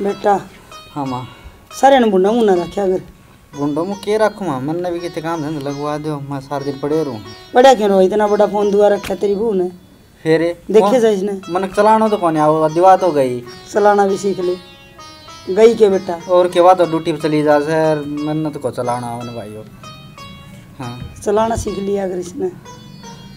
बेटा हाँ माँ सारे ने बुंडा मुन्ना रखा अगर गुंडों में के रखूँ माँ मैंने भी कितने काम धंधे लगवा दो मैं सारे दिन पड़े रहूँ। बड़ा क्यों रो इतना बड़ा फोन दुआ रखा तेरी बहू ने फिर देखे जा इसने मन चलाना तो कौन है दिवा तो गई चलाना भी सीख ले गई के बेटा और के बाद तो ड्यूटी पे चली जा सर मैंने तो को चलाना हो भाई हो हाँ चलाना सीख लिया अगर इसने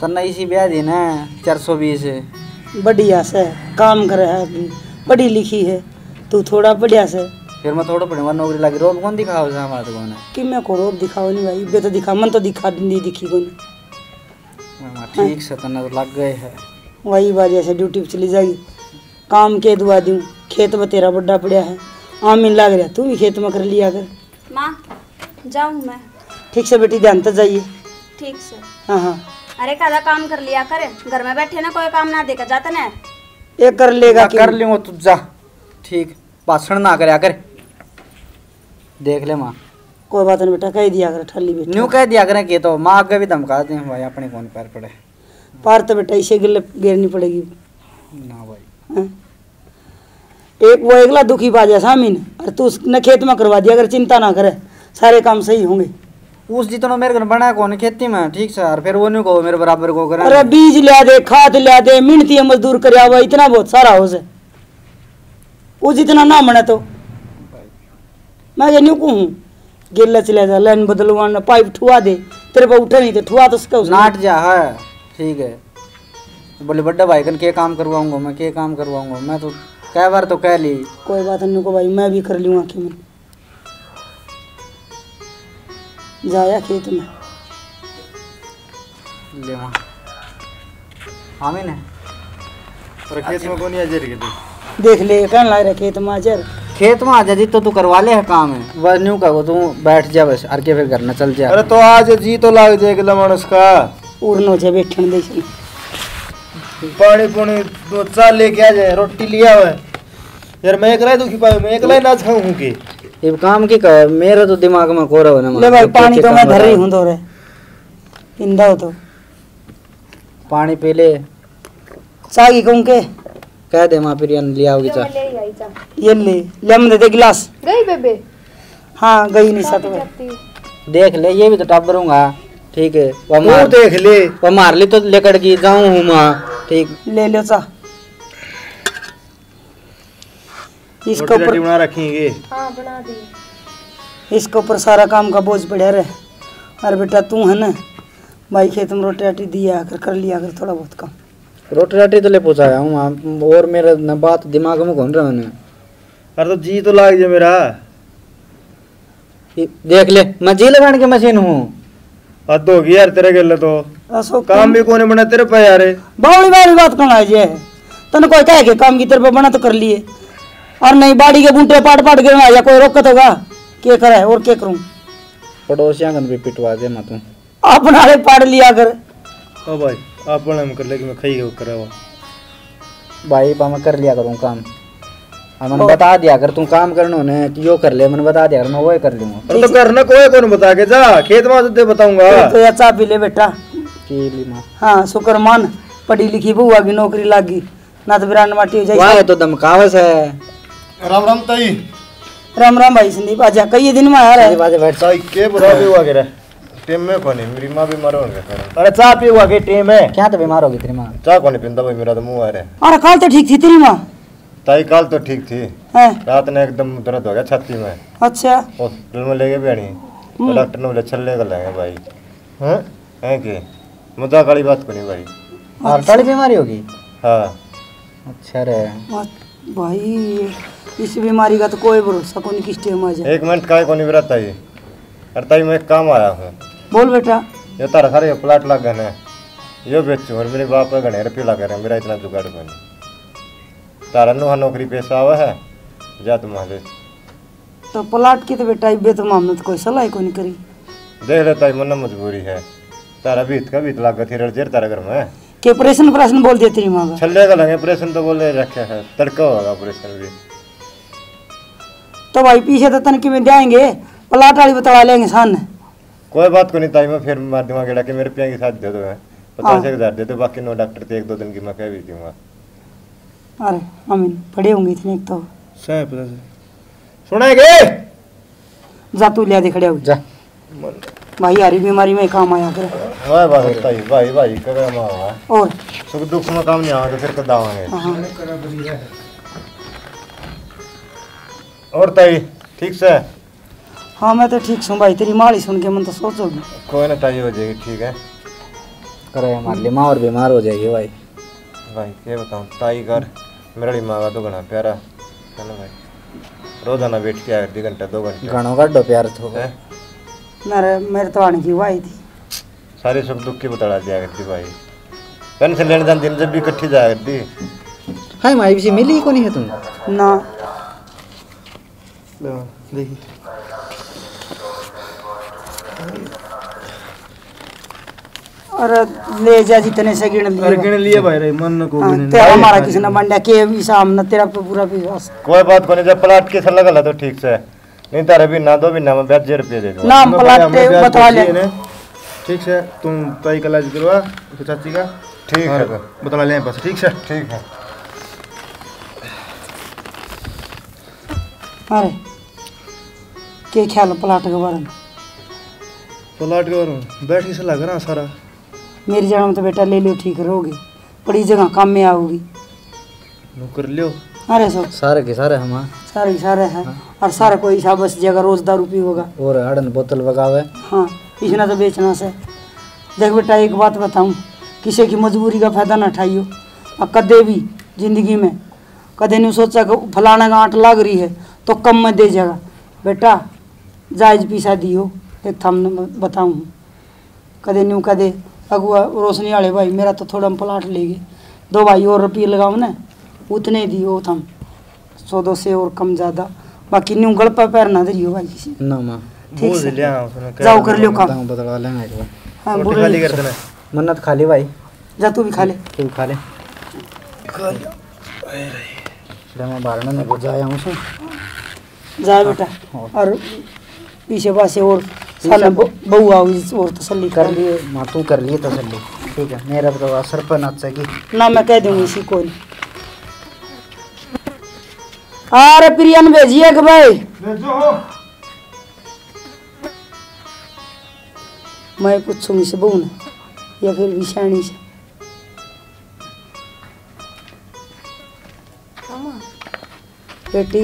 तो नई सी ब्याह दी ना 420 बढ़िया से काम करे है अभी पढ़ी लिखी है तू थोड़ा बढ़िया से फिर मैं थोड़ा पढ़ूंगा नौकरी लगी रोब कौन दिखाओ से हमारा तो कौन है कि मैं को रोब दिखाओ नहीं भाई बे तो दिखा मन तो दिखा नहीं दिखी कौन ठीक से तो लग गए है वही वजह से ड्यूटी पे चली जाएगी काम के दुआ दूँ खेत में तेरा बड्डा पड़ा है आमीन लग रहा तू भी खेत में कर लिया कर माँ जाऊँ मैं ठीक से बेटी ध्यान तो जाइए ठीक से हाँ हाँ अरे कादा काम कर लिया करे घर में बैठे ना कोई काम ना देकर जाता ना ये कर लेगा कर लूँगा तू जा ठीक भाषण ना करे कर देख ले माँ कोई बात नहीं बेटा कह दिया कर ठल्ली बेटा न्यू कह दिया करें कि तो माँ आगे भी धमका दे भाई अपने कौन पैर पड़े पार तो बेटा इसे गिर गिरनी पड़ेगी ना भाई हाँ? एक वो अगला दुखी बाजा सामीन और तू न खेत में करवा दिया अगर चिंता ना करे सारे काम सही होंगे उस जितना मेरे घर बना कौन खेती में ठीक से यार फिर वो नहीं कहो मेरे बराबर को करे अरे बीज लिया दे खाद लिया दे मिहनती मजदूर कर हुआ इतना बहुत सारा हो से वो जितना ना बने तो मैं ये न्यू कहूँ गिल्ला चला जा लाइन बदलवाना पाइप ठुआ दे तेरे पर उठे नहीं तो ठुआ तो उसका नाट जा है ठीक है बोले बड्डा भाई कन के काम करवाऊंगा मैं के काम करवाऊंगा मैं तो कई बार तो कह ली कोई बात नहीं को भाई मैं भी कर लूँ आखिर में जाया खेत में ले माँ आमीन है और खेत में कौन है जरी के देख ले कहने लग रहा खेत में अजर खेत में आ जा जी तो तू करवा ले है काम है वह न्यू कहो तू बैठ जा बस अर के फिर घर न चल जा अरे तो आज जी तो लाग जाएगा मानुस का उड़नो छे बैठन दे छे पानी पुनी दो चार लेके आ जाए रोटी लिया हुआ यार मैं एकला दुखी पाए मैं एकला ना खाऊं के ये काम की कर मेरे तो दिमाग में कोरा हो ना ले भाई पानी तो मैं धर रही हूं तो रे पिंदा हो तो पानी पी ले चागी कहूं के कह दे माँ फिर लिया होगी चा ये ले हम दे गिलास गई बेबे हाँ गई नहीं साथ में देख ले ये भी तो टबरूंगा ठीक है वो मार देख ले वो मार ली तो लेकर की जाऊं हूँ माँ ठीक ले लो चा इसके ऊपर बना रखेंगे हाँ बना दी इसके ऊपर सारा काम का बोझ पड़ा रहे अरे बेटा तू है ना भाई खेत में रोटी राटी दिया कर लिया कर थोड़ा बहुत काम रोटी राटी तो ले पहुँचाया हूँ और मेरा न बात दिमाग में घूम रहा है अरे तो जी तो लाग जाए मेरा देख ले मैं जी लगाने की मशीन हूँ हद होगी यार तेरे गले तो असो काम भी कोने बना तेरे पे यार बावली बावली बात करना है जे तने कोई कहे के काम की तेरे पे बना तो कर लिए और नहीं बाड़ी के बूंटे पाट पाट गिरना या कोई रोकत होगा के करे और के करूं पड़ोसियां गन भी पिटवा दे मैं तू अपना रे पाड़ लिया कर ओ भाई अपन हम कर ले कि मैं खाई हो करावा भाई पा मैं कर लिया करूँ काम मैंने बता दिया अगर तू काम करना ने यो कर ले मैंने बता दिया मैं वो कर लूंगा अरे तो करना कोई कौन बता के जा खेत में तो बताऊंगा तो या चा पी ले बेटा की ली मां हाँ शुक्र मान पढ़ी लिखी बुआ की नौकरी लागी ना तो बिरान माटी हो जाए वाह तो दमकावस है राम राम ताई राम राम भाई संदीप आजा कई दिन में आ रहा है बाजे बैठ ताई के बुरा भी हुआ के टेम में कोनी मेरी मां बीमार हो गई अरे चा पी हुआ के टेम है क्या तो बीमार होगी तेरी मां चा कोनी पिंदा भाई मेरा तो मुंह आ रहा है अरे कल तो ठीक थी तेरी माँ ताई कल तो ठीक थी है रात ने एकदम दर्द हो गया छाती में अच्छा हॉस्पिटल में लेके भी आनी तो डॉक्टर ने बोला छल्ले कर लेंगे भाई हैं है के मजाक वाली बात कोनी भाई और बड़ी बीमारी होगी हाँ अच्छा रे भाई इस बीमारी का तो कोई भरोसा कोई किस टाइम आ जाए एक मिनट का कोनी बिराता ही अरे ताई मैं एक काम आया हूँ बोल बेटा ये तारा सारे प्लाट लग गए हैं यो बेचू और मेरे बाप का घने रुपये लगे रहे मेरा इतना जुगाड़ कोनी तारा नुहा नौकरी पैसा आवा है जा तुम हाले तो प्लाट की तो बेटा इब्बे तो मामला तो कोई सलाह कोई नहीं करी देख ले ताई मन मजबूरी है तारा बीत का बीत लाग थी रड़ तारा घर में के ऑपरेशन बोल दिया तेरी माँ का छल्ले का लगे ऑपरेशन तो बोले रखे है तड़का होगा ऑपरेशन भी तो भाई पीछे तो तनकी में जाएंगे प्लाट वाली बता लेंगे सामने कोई बात को नहीं ताई मैं फिर मार दूंगा गेड़ा के मेरे पिया के साथ दे दो 50,000 दे दो बाकी नो डॉक्टर तो 1-2 दिन की मैं कह भी दूंगा अरे अमीन पड़े होंगे इतने एक तो सुनेगे जा तू लिया दे खड़े हो जा भाई यारी बीमारी में काम आया कर वाह बात होता ही भाई भाई कदम हुआ और सुख दुख में काम नहीं आवा तो फिर कद आवांगे। हाँ और ताई ठीक से? हाँ मैं तो ठीक हूँ भाई, तेरी माड़ी सुन के मन तो सोचोगी। कोई ना ताई हो जाएगी ठीक है। करे हमारे लिए माँ और बीमार हो जाएगी भाई। भाई क्या बताऊँ ताई कर मेरी माँ का तो घना प्यारा है ना भाई, रोजाना बैठ के आती घंटा 2 घंटे घणों का प्यार तो है? मेरे तो आने की वाई थी, सारी सुख दुख की बता दिया करती भाई। पेंशन लेने जाती जब भी इकट्ठी जाया करती। हाय माई भी मिली को नहीं है तुम ना देखिए अरे ले जा जितने से गिन लिए गिन लिए भाई रे मन को हाँ, गिन तेरा हमारा किसी ने बंडा के भी सामने तेरा पे पूरा विश्वास। कोई बात को नहीं, जब प्लाट के लगा ला तो ठीक से, नहीं तारे भी ना 2 महीना में 20 रुपये दे दो। नाम प्लाट पे बता ले। ठीक है तुम ताई का इलाज करवा तो चाची का ठीक है बता ले बस। ठीक है ठीक है। अरे के ख्याल है प्लाट के बारे में? प्लाट के बारे में बैठ के सलाह करा सारा। मेरी जगह में तो बेटा ले लो ठीक रहोगी, बड़ी जगह काम में आओगी। नौकर लियो अरे सो सारे के सारे हम सारे के सारे हैं और सारा कोई हिसाब बस जगह रोज दारू पी होगा और हड़न बोतल बगावे। हाँ इसने तो बेचना से। देख बेटा एक बात बताऊं, किसी की मजबूरी का फायदा ना उठाइयो। और कदे भी जिंदगी में कदे नहीं सोचा कि फलाना गांठ लग रही है तो कम में दे जाएगा। बेटा जायज पैसा दियो, एक थम बताऊँ कदे न्यू कदे अगुआ रोशनी वाले भाई मेरा तो थोड़ा प्लाट ले गए, 2 भाई और रुपये लगाओ ना उतने दियो थम 100-200 से और कम ज़्यादा, बाकी न्यू गल पर पैर ना धरियो भाई किसी। ना माँ ठीक बोल से लिया उसने जाओ कर लियो काम। बदलवा लेंगे एक बार। हाँ रोटी बोल खाली कर देना। मन्नत खा ली भाई, जा तू भी खा ले। तू खा ले। मैं बारह में जाया हूँ सो जा बेटा और पीछे पासे और साला बहू आओगी और तसल्ली कर कर लिए माँ, तू कर लिए तसल्ली। ठीक है मेरा तो असर पर ना सकी ना मैं कह दूंगी इसी को नहीं। अरे प्रियन भेजिए कि भाई मैं पूछूंगी से बहू ने या फिर विषाणी से। बेटी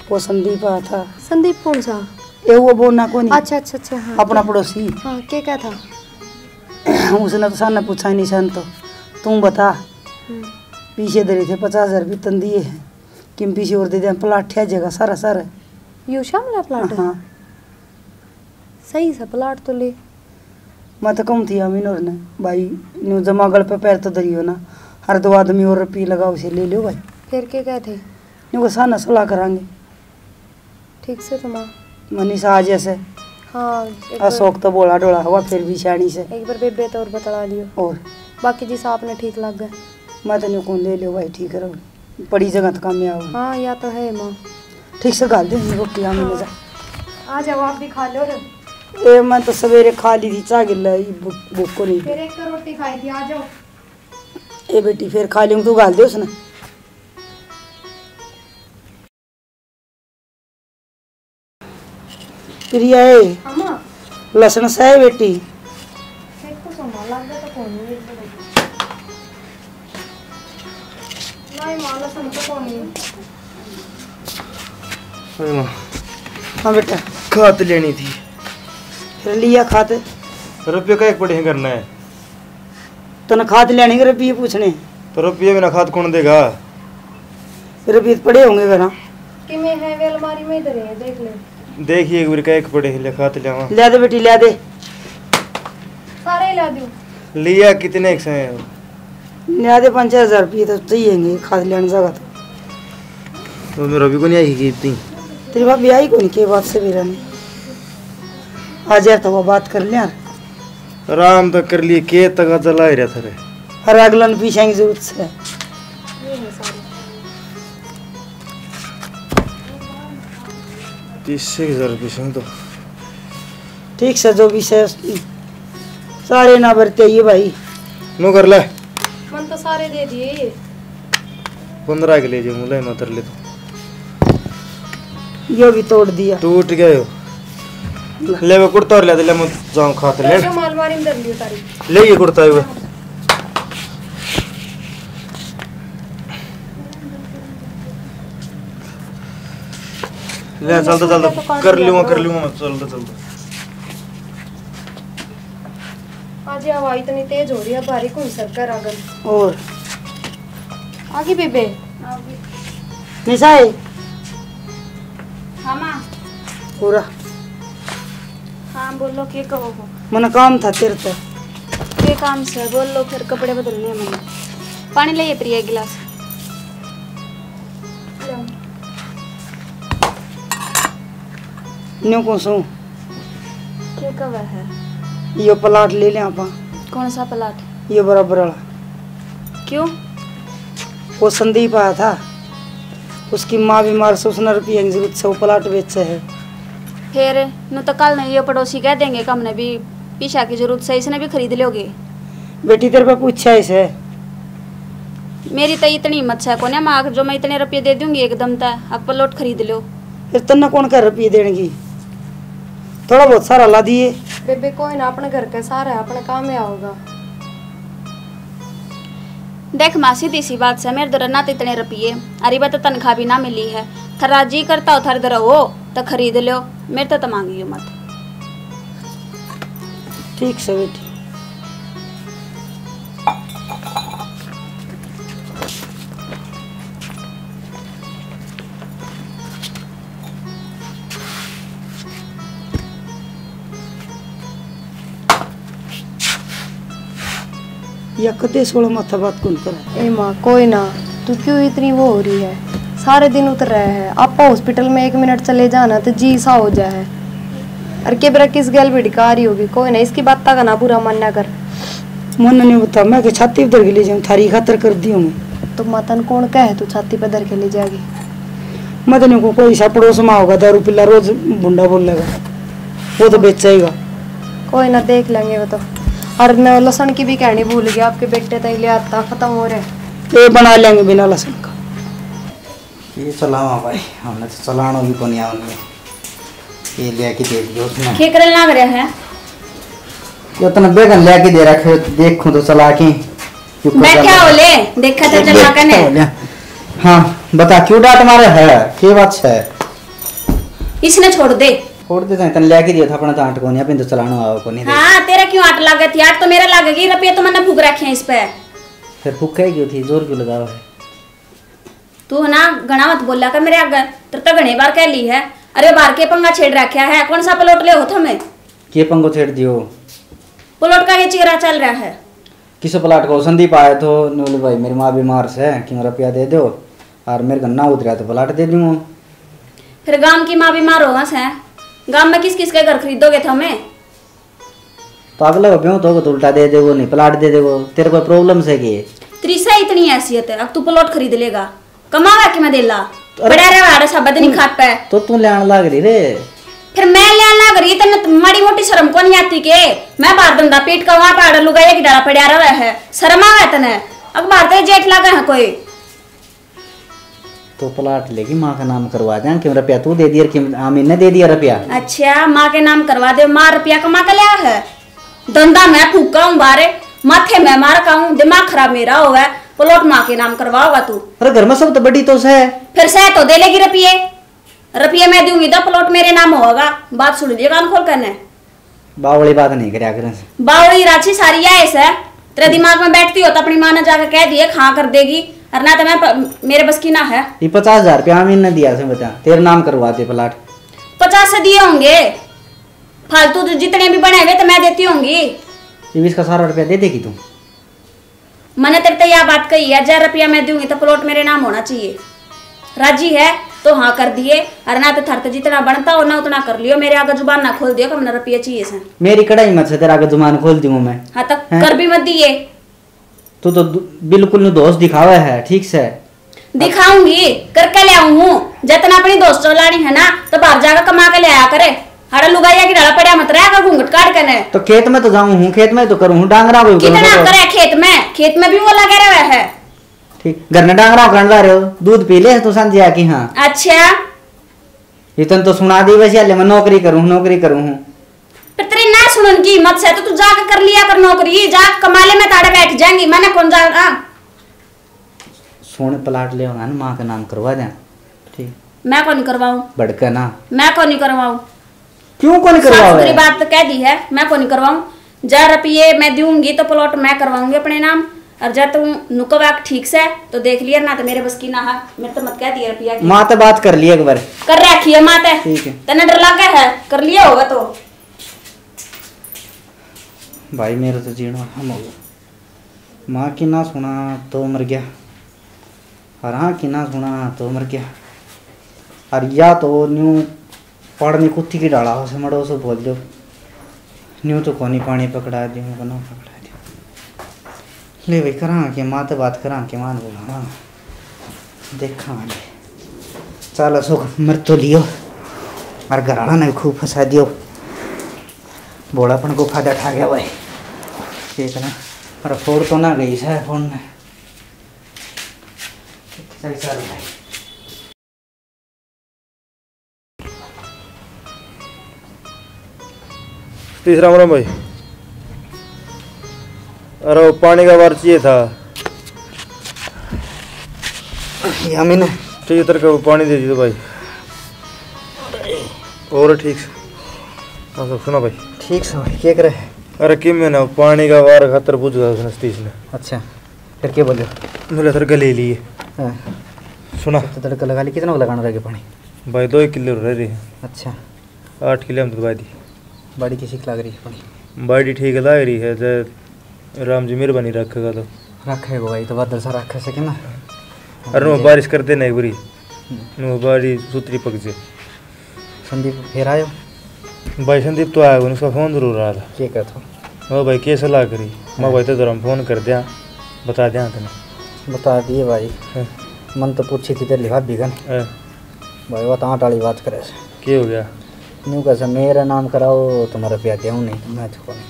वो संदीप आया था। संदीप कौन सा? ए वो बोलना को नहीं, अच्छा अच्छा अच्छा हाँ अपना पड़ोसी। हाँ क्या था? उसने तो सामने पूछा ही नहीं सन तो तुम बता। पीछे दे रहे थे 50,000 रुपये तन दिए हैं कि पीछे और दे दिया प्लाट है जगह सारा सारा। You Shamla plot? हाँ सही सा प्लाट तो ले। मैं तो कम थी अमीन ने भाई न्यू जमा गल पे पैर तो धरियो ना, हर 2 आदमी और रुपये लगाओ उसे ले लो भाई। फिर क्या कहते? न्यू को साना सलाह करांगे ठीक से तुम मनीषा आज ऐसे। हाँ अशोक तो बोला डोला हुआ फिर भी शानी से एक बार बेबे तो और बता लियो और बाकी जिस आपने ठीक लग गए। मैं तो न्यू कौन ले लो भाई, ठीक है बड़ी जगह तो काम में आओ। हाँ या तो है माँ। ठीक से गाल दे रोटी आमी जा। आ जाओ आप भी खा लो रे। ए मैं तो सवेरे खा ली थी चा गिल्ला भूख को नहीं। फिर एक तो रोटी खाई थी। आ जाओ। ए बेटी फिर खा लूँ तू गाल दे उसने। प्रिया है अम्मा लसन सा है बेटी। एक तो सोना लग गया तो कौन नहीं माँ लसन तो कौन नहीं। हाँ बेटा खात लेनी थी। फिर लिया खाते रुपये का एक पड़े करना है तने खाते लेने के रुपये पूछने तो रुपये बिना खाद कौन देगा? रुपये पड़े होंगे घर। कि मैं है वे अलमारी में इधर है देख ले। देखिए एक बार का एक पड़े ले खात लिया ले दे बेटी ले दे। सारे ही ला दूँ। लिया कितने से हैं? ले दे 5,000 रुपये तो चाहिए खाद लेने जगह तो मेरा भी को नहीं आई इतनी। तेरी भाभी आई को नहीं के बात से मेरा नहीं आज यार तो वो बात कर लिया आराम तक कर लिए के तक चला ही रहता रे। हर अगलन पीछे की जरूरत से। 30,000 रुपये तो ठीक से जो भी से सारे ना भरते ये भाई नो कर ले। मन तो सारे दे दिए ये। 15 के ले जो मुला मातर ले तो ये भी तोड़ दिया। टूट गए ले वो कुर्ता और ले दे ले मैं जाऊं खाते ले जो अलमारी में धर लियो तारी। ले ये कुर्ता है वो ले चलता चलता कर लूंगा मैं चलता आज ये हवा इतनी तेज हो रही है भारी कोई सरकार आ गई। और आगे बेबे निशाए हाँ माँ। पूरा हाँ बोलो के कहो हो। मन काम था तेरे तक। के काम से बोल लो फिर कपड़े बदलने हैं मम्मी। पानी ले प्रिया एक गिलास। न्यू को सो के कब है? ये प्लाट ले ले आप। कौन सा प्लाट? ये बराबर वाला। क्यों? वो संदीप आया था, उसकी माँ बीमार से उसने रुपये की जरूरत से वो प्लाट बेचे है। फिर नु तो कल नहीं ये पड़ोसी कह देंगे कि हमने भी पीछा की जरूरत से इसने भी खरीद लोगे। बेटी तेरे पे पूछा इसे। मेरी तो इतनी हिम्मत है कौन है माँ जो मैं इतने रुपये दे दूंगी एकदम तक आप प्लॉट खरीद लो। फिर तन्ना कौन कर रुपये देने थोड़ा बहुत सारा ला दिए। बेबे कोई ना अपने घर का सारा है अपने काम में आओगा। देख माँ सीधी सी बात से मेरे दर ना तो इतने रुपये अरे बात तनख्वाह भी ना मिली है। थरा जी करता हो थर दर हो तो खरीद लो मेरे तो मांगी मत। ठीक से बेटी। या कदे सोलह माथा बात कौन करा। ए माँ कोई ना तू क्यों इतनी वो हो रही है। सारे दिन उतर रहे हैं आप हॉस्पिटल में 1 मिनट चले जाना तो जी सा हो जाए। अरे के बरा किस गल भिड़का आ रही होगी। कोई ना इसकी बात का ना पूरा मन ना कर। मन नहीं बता मैं कि छाती उधर के ले जाऊं थारी खातर कर दी हूँ मैं। तो मतन कौन कहे तू छाती पे धर के ले जाएगी। मदन को कोई सा पड़ोस में होगा दारू पिल्ला रोज बुंडा बोलेगा वो तो बेचेगा। कोई ना देख लेंगे वो तो। और मैं लहसुन की भी कहनी भूल गया आपके बेटे तक ले आता खत्म हो रहे। ये बना लेंगे बिना लहसुन का। ये चलावा भाई हमने तो चलाना भी कोनी आउंगे। ये लेके दे दियो उसने। के करल ना करे है ये इतना बेगन लेके दे रखे देखूं तो चला के बैठा हो ले देखा तो चला कने। हाँ बता क्यों डांट मारे है के बात है। इसने छोड़ दे। छोड़ दे तन लेके दिया था अपना डांट कोनी अपन तो चलानो आओ कोनी। हाँ तेरा क्यों आट लागत यार तो मेरा लागेगी रुपये तो मैंने फूक रखे हैं इस पे। फिर फूक कही क्यों थी जोर क्यों लगाओ है। तू ना घना मत बोला कर मेरे आगे तेरे तो घने बार कह ली है। अरे बार के पंगा छेड़ रखा है कौन सा प्लॉट ले हो तुम्हें। के पंगो छेड़ दियो प्लॉट का ये चिगरा चल रहा है। किस प्लाट को संदीप आया तो बोले भाई मेरी माँ बीमार से कि रुपया दे दो और मेरे घर ना उतरा तो प्लाट दे दूँ। फिर गांव की माँ बीमार होगा से गांव में किस किस के घर खरीदोगे तुम्हें। तो अगला क्यों तो उल्टा दे देगो नहीं प्लाट दे देगो तेरे कोई प्रॉब्लम से कि त्रिसा इतनी हैसियत है अब तू प्लॉट खरीद लेगा कमावा कि मैं देला बड़ा रे वाड़ा सब बदनी खाट पे। तो तू लेने लग रही रे। फिर मैं लेने लग रही तने माड़ी मोटी शर्म को नहीं आती के मैं बाहर धंधा पेट का वहां पाड़ लुगाया की डाला पड़ा रहा है शर्म आवे तने अखबार ते जेठ लगा है कोई। तो प्लाट लेगी माँ का नाम करवा दें क्यों रुपया तू दे दिया कि आमीन ने दे दिया रुपया। अच्छा माँ के नाम करवा दे माँ रुपया कमा के लिया है धंधा मैं फूका हूँ बारे माथे में मार का हूँ दिमाग खराब मेरा होगा प्लॉट माँ के नाम करवाओगा तू। अरे घर में सब तो बड़ी तो है फिर सह तो दे लेगी रुपये रुपये मैं दूंगी तो प्लॉट मेरे नाम होगा। बात सुन लीजिए कान खोल करने बावड़ी बात नहीं करे अगर बावड़ी रांची सारी है ऐसा तेरे दिमाग में बैठती हो तो अपनी माँ ने जाकर कह दिए खा कर देगी और ना तो मैं मेरे बस की ना है। ये 50,000 रुपया आमीन ने दिया से बता तेरे नाम करवा दे प्लाट। 50 से दिए होंगे फालतू तो जितने भी बने हुए तो मैं देती होंगी। ये 20 का सारा रुपया दे देगी तू। मैंने तेरे तो यह बात कही है 1000 रुपया मैं दूंगी तो प्लॉट मेरे नाम होना चाहिए। राजी है तो हाँ कर दिए और ना तो थर जितना बनता हो ना उतना कर लियो मेरे आगे जुबान ना खोल दियो कि मैंने रुपये चाहिए से। मेरी कढ़ाई मत से तेरा आगे जुबान खोल दूंगा मैं। हाँ तक कर भी मत दिए। तू तो बिल्कुल दोस्त दिखावा है ठीक से। दिखाऊंगी करके ले आऊं जितना अपनी दोस्त चलानी है ना तो बाहर जाकर कमा के ले आया करे। हड़ा लुगाइया की डाला पड़ा मत रहा घूंघट काट के। तो खेत में तो जाऊं हूँ खेत में तो करूँ डांगरा कितना करे खेत में भी वो लगे रहा है। ठीक घर में डांगरा कर रहे हो दूध पी ले तो समझिया कि हाँ। अच्छा इतन तो सुना दी वैसे मैं नौकरी करूँ हूँ। फिर तेरी ना सुनन की हिम्मत से तो तू जाके कर लिया कर नौकरी, जा कमा ले, मैं ताड़े बैठ जाएंगी, मैंने कौन जा। सोने प्लाट ले ना माँ का नाम करवा दे। ठीक, मैं कौन करवाऊं? भड़का ना, मैं कौन करवाऊं? क्यों कौन करवाओ? तेरी बात तो कह दी है, मैं कौन करवाऊं? जा रुपये मैं दूंगी तो प्लॉट मैं करवाऊंगी अपने नाम, और जा तू नुकवाक ठीक से तो देख लिया ना, तो मेरे बस की ना है, मेरे तो मत कह दिया रुपया की। माँ तो बात कर लिया एक बार, कर रखी है माँ ते, ठीक है। तने डर लगा है, कर लिया होगा तो। भाई मेरे तो जीना हम हो, माँ की ना सुना तो मर गया, और हाँ की ना सुना तो मर गया, और या तो न्यू पढ़ने कुत्ती की डाला हो से मड़ो से बोल दो, न्यू तो कोनी पानी पकड़ा दी हूँ ना पकड़ा दी। ले भाई करा के माँ तो बात करा के मान बोला देखा चल सुख मर तो लियो, और घराना ने खूब फंसा दियो, बोलापन को फायदा उठा गया भाई, ठीक है ना। और फोड़ तो ना गई है फोन में, चल चल भाई। तीसरा राम भाई, अरे वो पानी का बार चाहिए था, यामिन ठीक तरह का पानी दे दीजिए भाई। और ठीक से हाँ सब सुना भाई। ठीक से भाई क्या करे? अरे कि मैं ना पानी का वार खातर पूछ गया उसने तीस ने। अच्छा फिर क्या बोले? बोले सर गले लिए हाँ। सुना तो तड़का लगा ली, कितना लगाना रहेगा पानी? भाई 2 किलो रह रही है। अच्छा 8 किलो हम तो दबा दी। बाड़ी किसी की लग रही है पानी? बाड़ी ठीक लग रही है, जब राम जी मेहरबानी रखेगा तो रखेगा भाई, तो बदल सा रख सके ना। अरे वो बारिश करते नहीं बुरी, वो बाड़ी सुतरी पक जाए। संदीप फिर आयो? भाई संदीप तो आया, उसका फ़ोन जरूर रहा था। क्या कहता? वो भाई क्या सलाह करी, मैं भाई तो जरा फ़ोन कर दिया, बता दिया तेने। बता दिए भाई। हाँ। मन तो पूछी थी तेरी भाभी गन भाई, वो तांट वाली बात करे से क्या हो गया? न्यू कैसे मेरा नाम कराओ तुम्हारा रुपया दूँ नहीं, मैं तो नहीं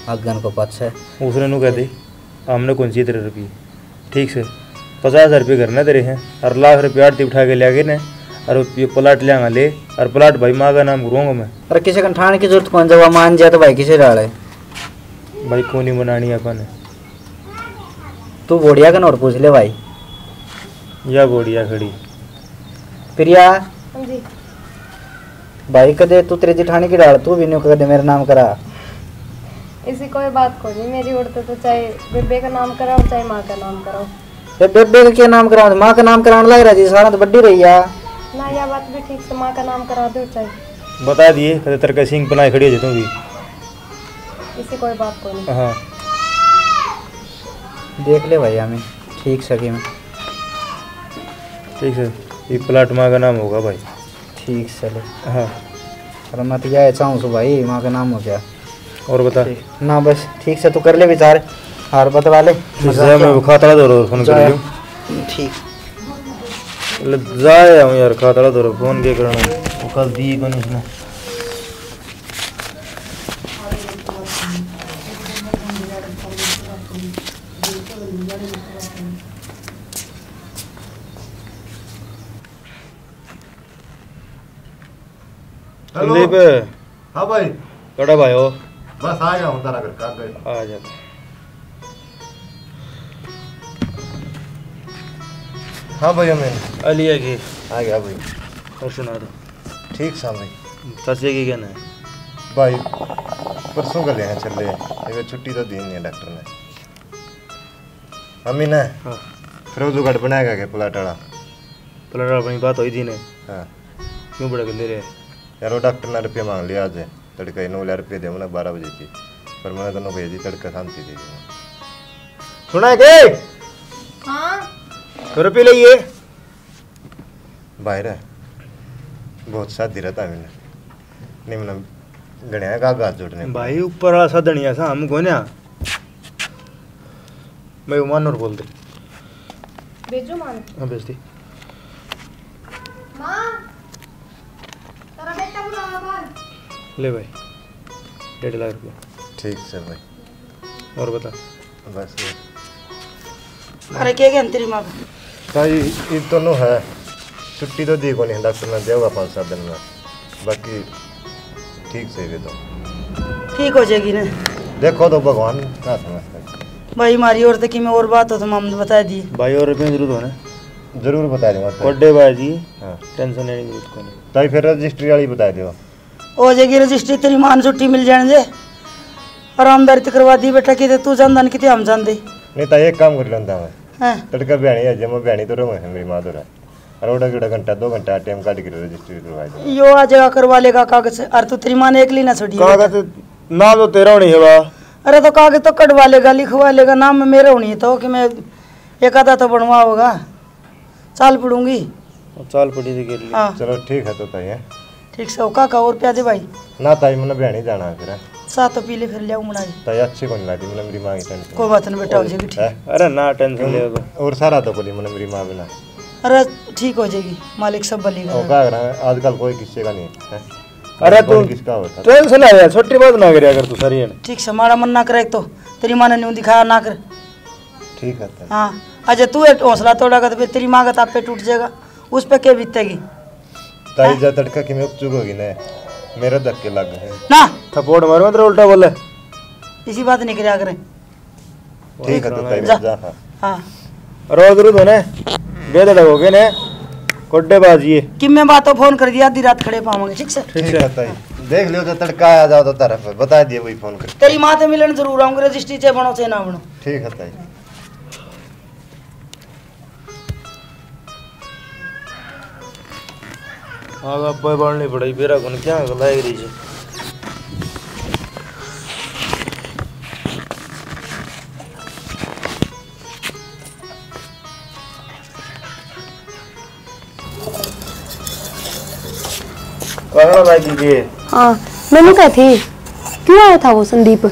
अगन को पच है। उसने नू कह दी हमने कौन सी तेरे रुपये, ठीक से 50,000 रुपये करना तेरे हैं, और लाख रुपये आरती उठा के ले गए ने, और ये प्लाट लिया ले, और प्लाट भाई माँ का नाम करूँगा मैं। अरे किसी का ठाने की जरूरत कौन, जब वह मान जाए तो भाई किसे डाले? भाई कौन ही बनानी अपन तू बोड़िया का और पूछ ले भाई। या बोड़िया खड़ी प्रिया जी भाई कदे तू तेरी जिठानी की डाल, तू भी न्यू कदे मेरा नाम करा। इसी कोई बात को नहीं, मेरी उड़ते तो चाहे बेबे का नाम कराओ चाहे माँ का नाम कराओ। ये बेबे का क्या नाम कराओ? माँ का नाम कराने लग रहा जी, सारा तो बड्डी रही है ना, यह बात भी ठीक से माँ का नाम करा दो चाहे। बता दिए कदे तरका सिंह बनाए खड़ी हो जाए तू भी। इसी कोई बात को नहीं। हाँ देख ले भाई हमें ठीक सके में, ठीक है, ये प्लाट माँ का नाम होगा भाई। ठीक चले। हाँ और मैं तो यह चाहूँ सो भाई माँ का नाम हो गया। और बता ना बस ठीक से तू कर ले विचार, और बतवा ले मैं खाता दो फोन कर लूँ। ठीक जाए हूँ यार, खाता दो फोन क्या करना, वो कल दी कौन उसने। संदीप हाँ भाई, कड़ा भाई हो? बस आ गया हूँ तारा घर का गए। आ जाता हाँ भाई हमें अलिया की आ गया भाई। और सुना दो ठीक सा भाई। चाचे की कहना है? भाई परसों का लेना चल रहे, ये छुट्टी तो दी नहीं है डॉक्टर ने। अम्मी ने हाँ फिर वो जुगाड़ बनाएगा क्या प्लाट वाला? प्लाट अपनी बात हुई थी ने, हाँ क्यों बड़ा कर ले रहे? यार वो डॉक्टर ने रुपये मांग लिया आज, तड़का 9 रुपये दे मैंने 12 बजे की, पर मैंने दोनों भेज दी, तड़का शांति दे दी। सुना के हाँ तो रुपये लिए बाहर है बहुत शादी रहता है मैंने नहीं, मैंने गणिया का हाथ जोड़ने भाई ऊपर वाला सदनिया सा हम गोन्या मैं उमान और बोल दे भेजो मान। हाँ भेज दी। माँ तेरा बेटा बुला बाहर। ले भाई 1.5 लाख रुपये। ठीक से भाई। और बता बस ये अरे क्या गया तेरी माँ का? भाई ये दोनों है छुट्टी तो दी को नहीं डॉक्टर ने देगा 5-7 दिन में, बाकी ठीक से भी तो ठीक हो जाएगी ना। देखो तो भगवान क्या समझता है भाई हमारी और तक में और बात हो तो हम बता दिए भाई और रुपये जरूर होना जरूर बता दूंगा बर्थडे भाई जी। हाँ टेंशन लेने की जरूरत नहीं। ताई फिर रजिस्ट्री वाली बता दो हो जाएगी रजिस्ट्री, तेरी मान छुट्टी मिल जाने दे, आरामदारी तो करवा दी बेटा। कि तू जानदान कितने हम जानते नहीं ताई एक काम कर लेता मैं हैं। तड़का बहनी है जब मैं बहनी तो रहो है मेरी माँ तो रहा अरोड़ा किड़ा घंटा 2 घंटा टाइम काट के रजिस्ट्री करवा दो यो आ जाएगा करवा लेगा कागज। और तू तेरी माँ ने एक ली ना छोड़ी। कागज नाम तो तेरा नहीं है वाह। अरे तो कागज तो कटवा लेगा लिखवा लेगा, नाम में मेरा होनी है तो कि मैं एक आधा तो बनवा होगा, चाल पड़ूंगी। चाल पड़ी थी के लिए। हाँ चलो ठीक है तो ताई है ठीक से होका का और प्याजे भाई ना ताई मैंने बहनी जाना है फिर साथ तो पीले फिर लियाऊं मुड़ाई। ताई अच्छी को नहीं लाती मैंने मेरी माँ की टेंशन कोई बात नहीं बेटा हो जाएगी ठीक। अरे ना टेंशन ले और सारा तो बोली मैंने मेरी माँ बिना अरे ठीक हो जाएगी, मालिक सब बलेगा। और क्या करा आजकल कोई किसी का नहीं है अरे तू किसका होता टेंशन आ यार छोटी बात ना करे अगर तू सारी है ठीक से मारा मन ना करे तो तेरी माँ ने न्यू दिखाया ना कर। ठीक है ताई हाँ अच्छा तू एक हौसला तोड़ेगा तो फिर तेरी माँ का ताप पे टूट जाएगा, उस पे क्या बीतेगी। ताई जा तड़का कि मैं उपचुक होगी ना मेरे धक्के लग गए ना थप्पड़ मारो मतलब उल्टा बोले। इसी बात नहीं करा करें। ठीक है तो ताई जा। जा हाँ हाँ रोज जरूर होने बेदड़ हो गए ने कोड्डे बाजी है कि मैं बातों फोन कर दिया, आधी रात खड़े पावांगे ठीक से। ठीक है ताई देख लियो तो तड़का आ जाओ तो तरफ बता दिए वही फोन कर तेरी माँ से मिलन जरूर आऊंगे, रजिस्ट्री चाहे बनो चाहे ना बनो। ठीक है ताई आगा पे बढ़नी पड़ेगी बेरा कौन क्या लायक रही है। कहना भाई दीजिए हाँ मैंने कहा थी क्यों आया था वो संदीप,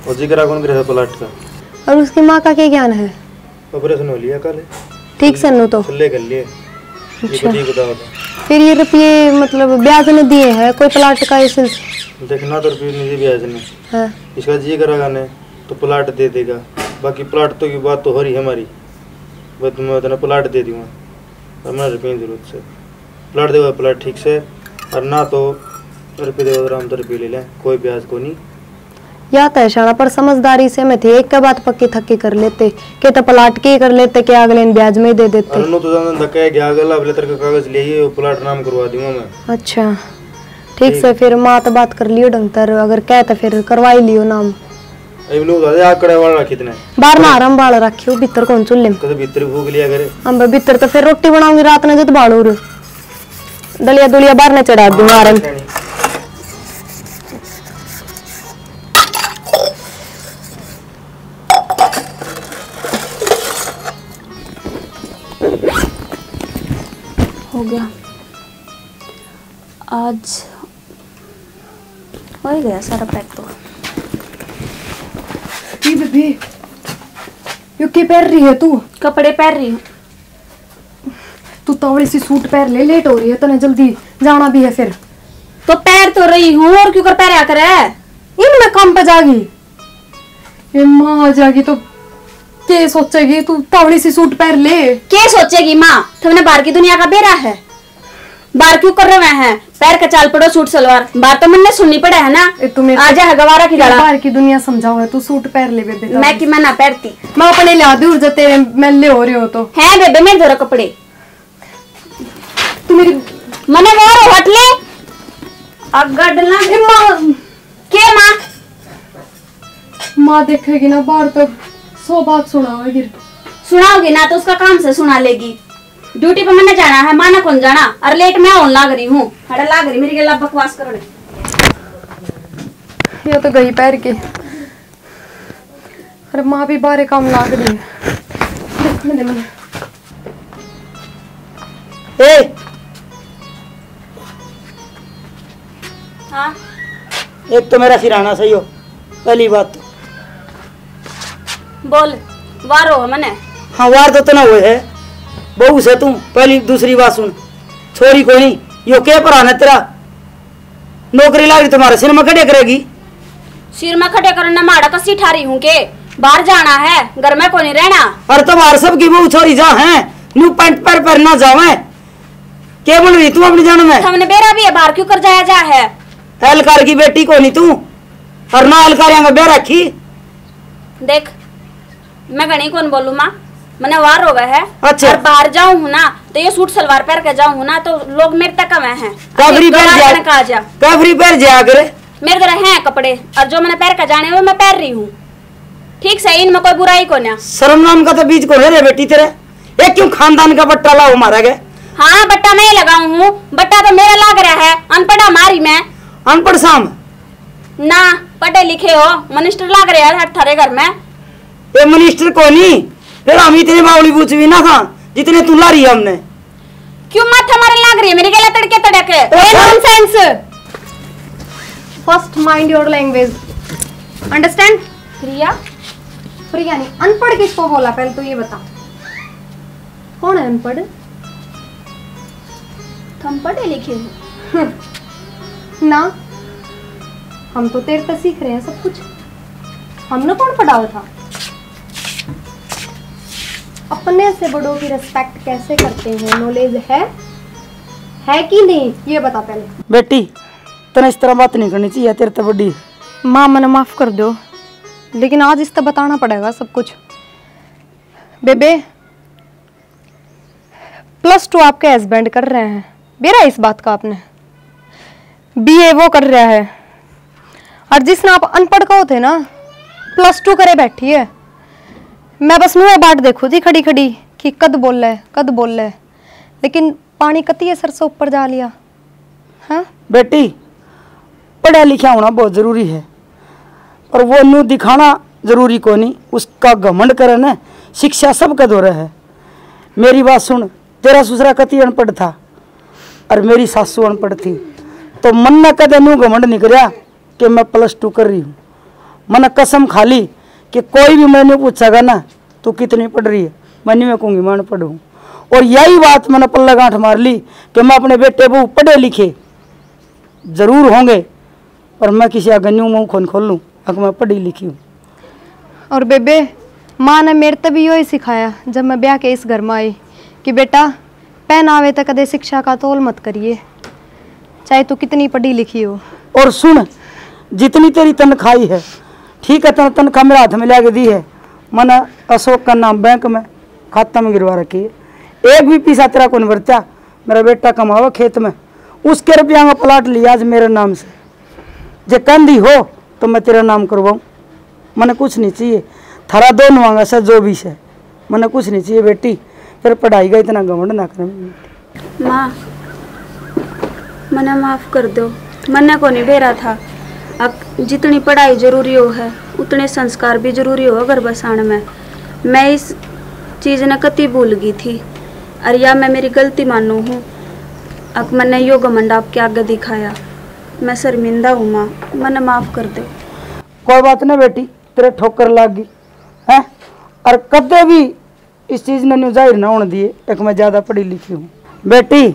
वो जिक्र कौन करे था प्लाट का और उसकी माँ का क्या ज्ञान है। ऑपरेशन हो लिया कल ठीक से नु तो छल्ले कर लिए अच्छा। ये बताओ तो फिर ये रुपये मतलब ब्याज ने दिए हैं कोई प्लाट का इस देखना तो रुपये नहीं ब्याज ने है। इसका जी करेगा ने तो प्लाट दे देगा, बाकी प्लाट तो की बात तो हो रही है हमारी, बस मैं उतना प्लाट दे दूँगा और मैं रुपये की जरूरत से प्लाट देगा प्लाट ठीक से, और ना तो रुपये देगा तो हम तो रुपये ले लें कोई ब्याज को नहीं। या तो शाना पर समझदारी से मैं थे एक के बात पक्की थक्की कर लेते के तो प्लाट के कर लेते के अगले दिन ब्याज में ही दे देते। अरे नो तो ज्यादा धक्का है गया अगला अगले तरह का कागज ले वो प्लाट नाम करवा दूंगा मैं। अच्छा ठीक से फिर माँ तो बात कर लियो डंगतर अगर कहे तो फिर करवा ही लियो नाम। अब लोग आधे आकड़े वाला कितने बाहर में आराम बाल रखियो भीतर कौन चूल्हे में कभी भीतर भूख लिया करे हम भीतर तो फिर रोटी बनाऊंगी रात ने जब बाड़ू दलिया दुलिया बाहर ने चढ़ा दूंगा आराम। हो गया आज हो ही गया सारा पैक तो। बेबी यो क्या पहन रही है तू? कपड़े पहन रही हूँ। तू तवड़ी सी सूट पहन ले, लेट हो रही है तने जल्दी जाना भी है फिर। तो पैर तो रही हूँ और क्यों कर पैर करे इनमें काम पे जागी ये माँ आ जाएगी तो क्या सोचेगी, तू तवड़ी सी सूट पहन ले। क्या सोचेगी माँ, तुमने बाहर की दुनिया का बेरा है, बाहर क्यों कर रहे हैं पैर का चाल पड़ो सूट सलवार, बाहर तो मैंने सुननी पड़ा है ना। आजा है गवारा की गाड़ा बाहर की दुनिया समझाओ है, तू सूट पहन ले बेबे। मैं कि मैं ना पहनती, मैं अपने ला दूर जो तेरे मेले हो रहे हो तो है बेबे मेरे धोरा कपड़े तू मेरी मने वो हट ले अगडला के माँ माँ देखेगी ना बाहर तो 100 बात सुनाओगी। सुनाओगी ना तो उसका काम से सुना लेगी। ड्यूटी पे मैंने जाना है, माना कौन जाना, और लेट मैं ऑन लाग रही हूँ, हड़ा लाग रही मेरी गला बकवास करो। ये तो गई पैर के, अरे माँ भी बारे काम लाग रही है। देखने दे मैंने हाँ एक तो मेरा सिराना सही हो पहली बात तो। बोल वारो है मने। हाँ वार तो ना हुए है बहू से तू पहली दूसरी बात सुन, छोरी कोई नहीं यो क्या पराना तेरा नौकरी लाग रही तुम्हारे सिर में खड़े करेगी। सिर में खड़े करने माड़ा कसी ठारी हूँ के बाहर जाना है घर में को नहीं रहना। अरे तुम्हारे सबकी बहू छोरी जा है न्यू पैंट पर ना जावे के बोल रही तू अपनी जान में? हमने बेरा भी है बाहर क्यों कर जाया जा है? हलकार की बेटी को नहीं तू और ना हलकारिया में बेरा रखी। देख मैं घनी कौन बोलूं माँ, मैंने वार हो गए है। अच्छा। और बाहर जाऊं हूं ना तो ये सूट सलवार पहन के जाऊं हूं ना तो लोग मेरे तक में हैं। कबरी पहन जा कबरी पहन जा करे मेरे तरह हैं कपड़े और जो मैंने पहन के जाने वो मैं पहन रही हूँ। ठीक से इनमें कोई बुराई को ना। शर्म नाम का तो बीज को है रे बेटी तेरे। ये क्यों खानदान का बट्टा लाओ मारा गया? हाँ बट्टा मैं लगाऊ हूँ, बट्टा तो मेरा लाग रहा है। अनपढ़ा मारी मैं अनपढ़ शाम ना पढ़े लिखे हो मिनिस्टर लाग रहे हैं थारे घर में। ये मिनिस्टर को नहीं फिर हम इतने बावली पूछ भी ना था जितने तू ला रही है हमने। क्यों माथा मारे लाग रही है मेरी गला तड़के तड़के? Nonsense. First mind your language, understand? Priya Priya नहीं, अनपढ़ किसको बोला पहले तो ये बता, कौन है अनपढ़? तुम पढ़े लिखे हो ना, हम तो तेरे से सीख रहे हैं सब कुछ। हमने कौन पढ़ाया था? अपने से बड़ों की रिस्पेक्ट कैसे करते हैं, नॉलेज है कि नहीं ये बता पहले। बेटी तने इस तरह बात नहीं करनी चाहिए, तेरे तो बड़ी। माँ मैंने माफ कर दो, लेकिन आज इस तरह बताना पड़ेगा सब कुछ। बेबे +2 आपके हस्बैंड कर रहे हैं, बेरा इस बात का आपने BA वो कर रहा है, और जिसने आप अनपढ़ का होते ना +2 करे बैठी है। मैं बस मुँह बाट देखू थी खड़ी खड़ी कि कद बोल रहा है, लेकिन पानी कती सर से ऊपर जा लिया। हाँ बेटी पढ़ा लिखा होना बहुत जरूरी है, और वो नू दिखाना जरूरी को नहीं। उसका घमंड करे ना, शिक्षा सबका दौरा है। मेरी बात सुन, तेरा ससुरा कति अनपढ़ था और मेरी सासू अनपढ़ थी, तो मन न कदे नू घमंड नहीं करया कि मैं +2 कर रही हूँ। मन कसम खा ली कि कोई भी मैंने पूछेगा ना तू कितनी पढ़ रही है, मैं नहीं कहूँगी मैं अनपढ़ हूँ। और यही बात मैंने पल्ला गांठ मार ली कि मैं अपने बेटे को पढ़े लिखे जरूर होंगे, पर मैं किसी आगे न्यू मुँह खोल लूँ अगर मैं पढ़ी लिखी हूँ। और बेबे माँ ने मेरे तभी यही सिखाया जब मैं ब्याह के इस घर में आई कि बेटा पहनावे तक कदे शिक्षा का तोल मत करिए, चाहे तू कितनी पढ़ी लिखी हो। और सुन, जितनी तेरी तनख्वाही है ठीक है, तनख्वाह मेरे हाथ में ला के दी है, मैंने अशोक का नाम बैंक में खाता में गिरवा रखी है। एक भी पैसा तेरा कौन बरता, मेरा बेटा कमावा खेत में, उसके रुपया में प्लाट लिया आज मेरे नाम से। जे कंदी हो तो मैं तेरा नाम करवाऊँ, मैंने कुछ नहीं चाहिए। थारा दो नवांगा से जो भी है, मैंने कुछ नहीं चाहिए बेटी। फिर पढ़ाई का इतना घमंड ना कर। माँ मना माफ कर दो, मना को नहीं बेरा था। अब जितनी पढ़ाई जरूरी हो है उतने संस्कार भी जरूरी हो घर बसाने में। मैं इस चीज़ ने कति भूल गई थी, और या मैं मेरी गलती मानू हूँ। अब मैंने यो घमंड आपके आगे दिखाया, मैं शर्मिंदा हूँ माँ, मना माफ कर दो। कोई बात नहीं बेटी, तेरे ठोकर लाग गई है, और कदे भी इस चीज़ ने न्यू जाहिर ना होने दिए एक मैं ज़्यादा पढ़ी लिखी हूँ। बेटी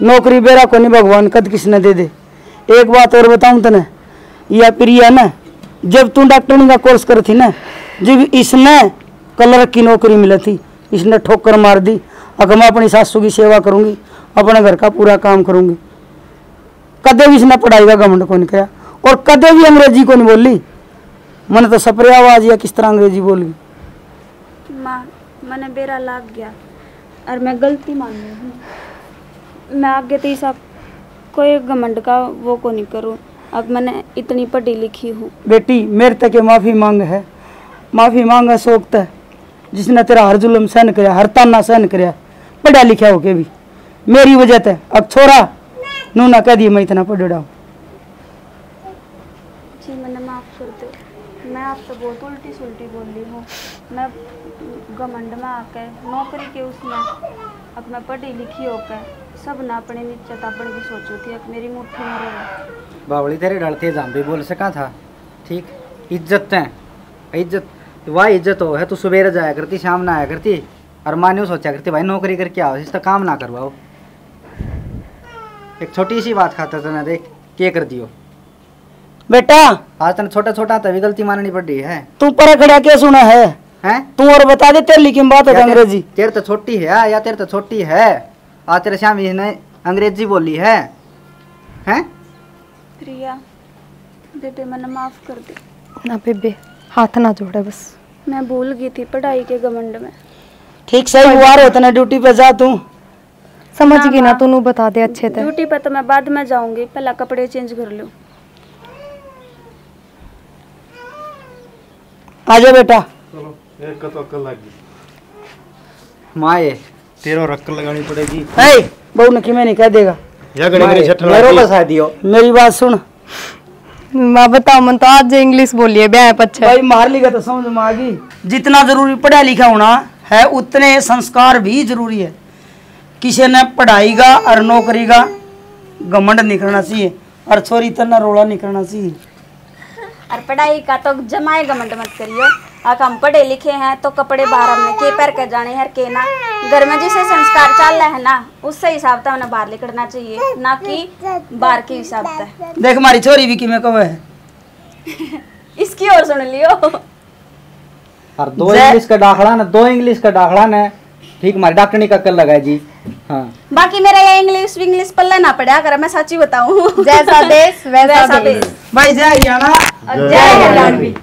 नौकरी बेरा को नहीं भगवान कद किसने दे दे। एक बात और बताऊँ तने, या प्रिया ना जब तू डॉक्टरी का कोर्स कर थी ना, जब इसने क्लर्क की नौकरी मिली थी, इसने ठोकर मार दी। अगर मैं अपनी सासू की सेवा करूँगी, अपने घर का पूरा काम करूँगी। कदे भी इसने पढ़ाई का घमंड को नहीं किया, और कदे भी अंग्रेजी को नहीं बोली। मैंने तो सपरे आवाज या किस तरह अंग्रेजी बोल गई। माँ मैंने बेरा लाग गया और मैं गलती मान रही हूँ। मैं आगे तो सब कोई घमंड का वो को नहीं करूँ। अब मैंने इतनी पढ़ी लिखी हूँ। बेटी मेरे तक माफ़ी मांग है, माफ़ी मांग है सोख्त है, जिसने तेरा हर जुल्म सहन कराया, हर ताना सहन कराया, पढ़ा लिखा होके भी मेरी वजह से। अब छोरा नू ना कह दिए मैं इतना पढ़ा हूँ। जी मैंने माफ़ कर दो, मैं आपसे बहुत उल्टी सुल्टी बोल रही हूँ। मैं घमंड में आकर नौकरी के उसमें अब मैं पढ़ी लिखी होकर सब ना अपने नीचे तापड़ की सोचो थी, अब मेरी मुट्ठी में रहे। बावली तेरे डरते जाम भी बोल सका था। ठीक इज्जत है, इज्जत वह इज्जत हो है। तू सवेरे जाया करती, शाम ना आया करती, और माँ ने सोचा करती भाई नौकरी करके आओ, इसका काम ना करवाओ। एक छोटी सी बात खाता था ना, देख क्या कर दियो बेटा। आज तने छोटा छोटा तभी गलती माननी पड़ रही है। तू पर खड़ा क्या सुना है, हैं? तू और बता दे तेरी की बात है अंग्रेजी। तेरे तो छोटी है या तेरे तो छोटी है। आज तेरे श्याम ने अंग्रेजी बोली है हैं? प्रिया बेबे मैंने माफ कर दे। ना बेबे हाथ ना जोड़े बस। मैं भूल गई थी पढ़ाई के घमंड में। ठीक सही हुआ रो तना ड्यूटी पे जा तू। समझ गई ना तू बता दे अच्छे से। ड्यूटी पे तो मैं बाद में जाऊंगी, पहला कपड़े चेंज कर लूं। आजा बेटा। चलो एक का तो अक्ल लगी। माए तेरा और अक्ल लगानी पड़ेगी। ए बहू ने कि मैं नहीं कह देगा। या गणी मेरी छठ मेरो लगी। बसा दियो। मेरी बात सुन माँ बताओ मन तो आज इंग्लिश बोलिए ब्याह पच्छे। भाई मार लिखा तो समझ में आ गई। जितना जरूरी पढ़ा लिखा होना है उतने संस्कार भी जरूरी है। किसी ने पढ़ाई का और नौकरी का घमंड निकलना चाहिए और छोरी तना रोला निकलना चाहिए। और पढ़ाई का तो जमाए घमंड मत करियो। अगर हम पढ़े लिखे हैं तो कपड़े बाहर हमने के पैर के जाने हर के ना घर में जिसे संस्कार चल रहा है ना उससे हिसाब से हमने बाहर निकलना चाहिए, ना कि बाहर के हिसाब से। देख हमारी छोरी भी कि मैं कब है इसकी और सुन लियो। और दो इंग्लिश का दाखला ना, दो इंग्लिश का दाखला ना ठीक हमारी डॉक्टरनी का कल लगा जी। हाँ बाकी मेरा ये इंग्लिश पल्ला ना पड़ा कर, मैं सच्ची बताऊं। जैसा देश वैसा देश। भाई जय हरियाणा जय हरियाणवी।